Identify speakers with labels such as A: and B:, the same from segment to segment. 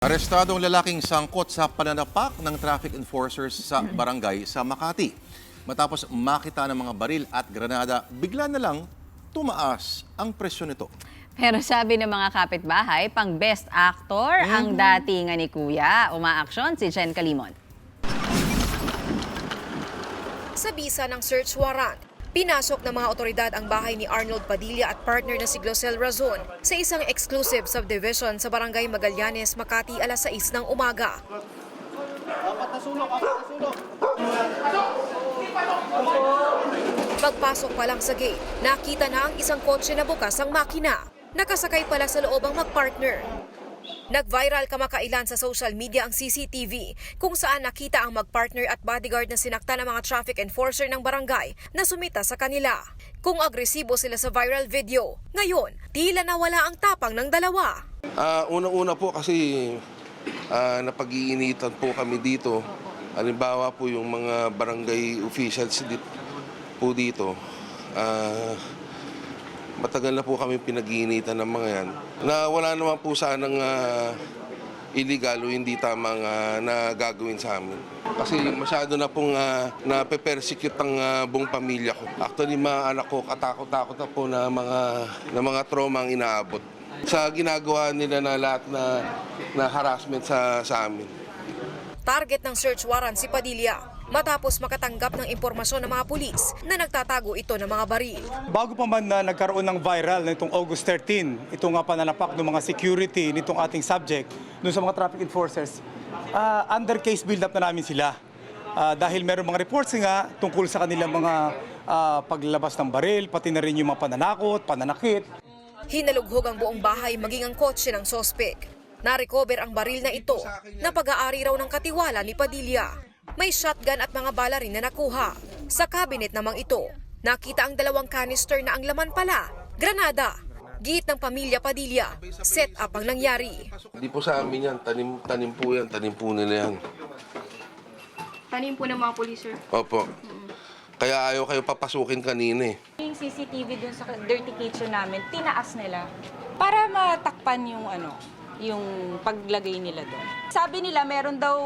A: Arestado ang lalaking sangkot sa pananapak ng traffic enforcers sa barangay sa Makati. Matapos makita ng mga baril at granada, bigla na lang tumaas ang presyo nito.
B: Pero sabi ng mga kapitbahay, pang best actor ang datingan ni Kuya. Umaaksyon si Jen Calimon.
C: Sa bisa ng search warrant, pinasok ng mga otoridad ang bahay ni Arnold Padilla at partner na si Glosel Razon sa isang exclusive subdivision sa Barangay Magallanes, Makati alas 6 ng umaga. Pagpasok pa lang sa gate, nakita na ang isang kotse na bukas ang makina. Nakasakay pala sa loob ang magpartner. Nag-viral kamakailan sa social media ang CCTV kung saan nakita ang magpartner at bodyguard na sinakta ng mga traffic enforcer ng barangay na sumita sa kanila. Kung agresibo sila sa viral video, ngayon tila nawala ang tapang ng dalawa.
D: Unang-una po kasi napag-iinitan po kami dito. Halimbawa po yung mga barangay officials po dito. Matagal na po kami pinag-iinitan ng mga yan. Na wala naman po sanang illegal o hindi tamang nagagawin sa amin. Kasi masyado na pong nape-persecute ang buong pamilya ko. Actually, mga anak ko katakot-takot na po na mga trauma ang inaabot. Sa ginagawa nila na lahat na harassment sa amin.
C: Target ng search warrant si Padilla matapos makatanggap ng impormasyon ng mga pulis na nagtatago ito ng mga baril.
E: Bago pa man na nagkaroon ng viral nitong August 13, ito nga pananapak ng mga security nitong ating subject dun sa mga traffic enforcers, under case build-up na namin sila. Dahil meron mga reports nga tungkol sa kanilang mga paglabas ng baril, pati na rin yung mga pananakot, pananakit.
C: Hinalughog ang buong bahay maging ang kotse ng sospek. Na-recover ang baril na ito na pag-aari raw ng katiwala ni Padilla. May shotgun at mga bala rin na nakuha. Sa cabinet namang ito, nakita ang 2 canister na ang laman pala, granada. Giit ng pamilya Padilla, set up ang nangyari.
D: Hindi po sa amin yan, tanim po yan, tanim po nila yan.
F: Tanim po ng mga pulis, sir.
D: Opo. Kaya ayaw kayo papasukin kanina eh.
G: Yung CCTV dun sa dirty kitchen namin, tinaas nila para matakpan yung paglagay nila doon. Sabi nila meron daw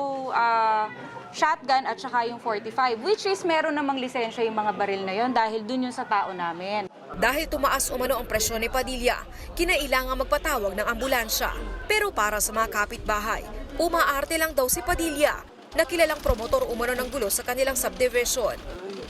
G: shotgun at saka yung 45, which is meron namang lisensya yung mga baril na yon dahil dun yung sa tao namin.
C: Dahil tumaas umano ang presyon ni Padilla, kinailangan magpatawag ng ambulansya. Pero para sa mga kapitbahay, umaarte lang daw si Padilla na kilalang promotor umano ng gulo sa kanilang subdivision.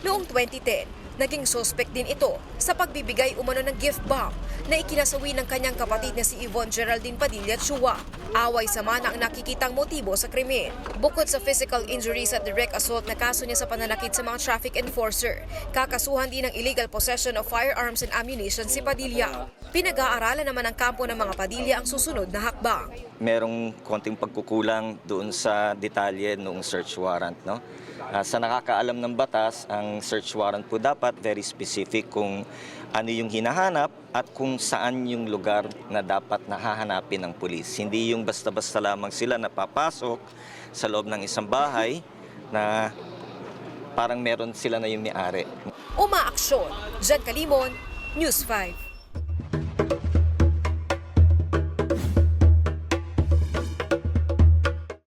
C: Noong 2010, naging suspect din ito sa pagbibigay umano ng gift bomb na ikinasawi ng kanyang kapatid na si Yvonne Geraldine Padilla Chua. Away sama na ang nakikitang motibo sa krimen. Bukod sa physical injuries at direct assault na kaso niya sa pananakit sa mga traffic enforcer, kakasuhan din ng illegal possession of firearms and ammunition si Padilla. Pinag-aaralan naman ng kampo ng mga Padilla ang susunod na hakbang.
H: Merong konting pagkukulang doon sa detalye noong search warrant, no? Sa nakakaalam ng batas, ang search warrant po dapat very specific kung ano yung hinahanap at kung saan yung lugar na dapat nahahanapin ng pulis. Hindi yung basta-basta lamang sila napapasok sa loob ng isang bahay na parang meron sila na yung may-ari.
C: Umaaksyon, Jen Calimon, News 5.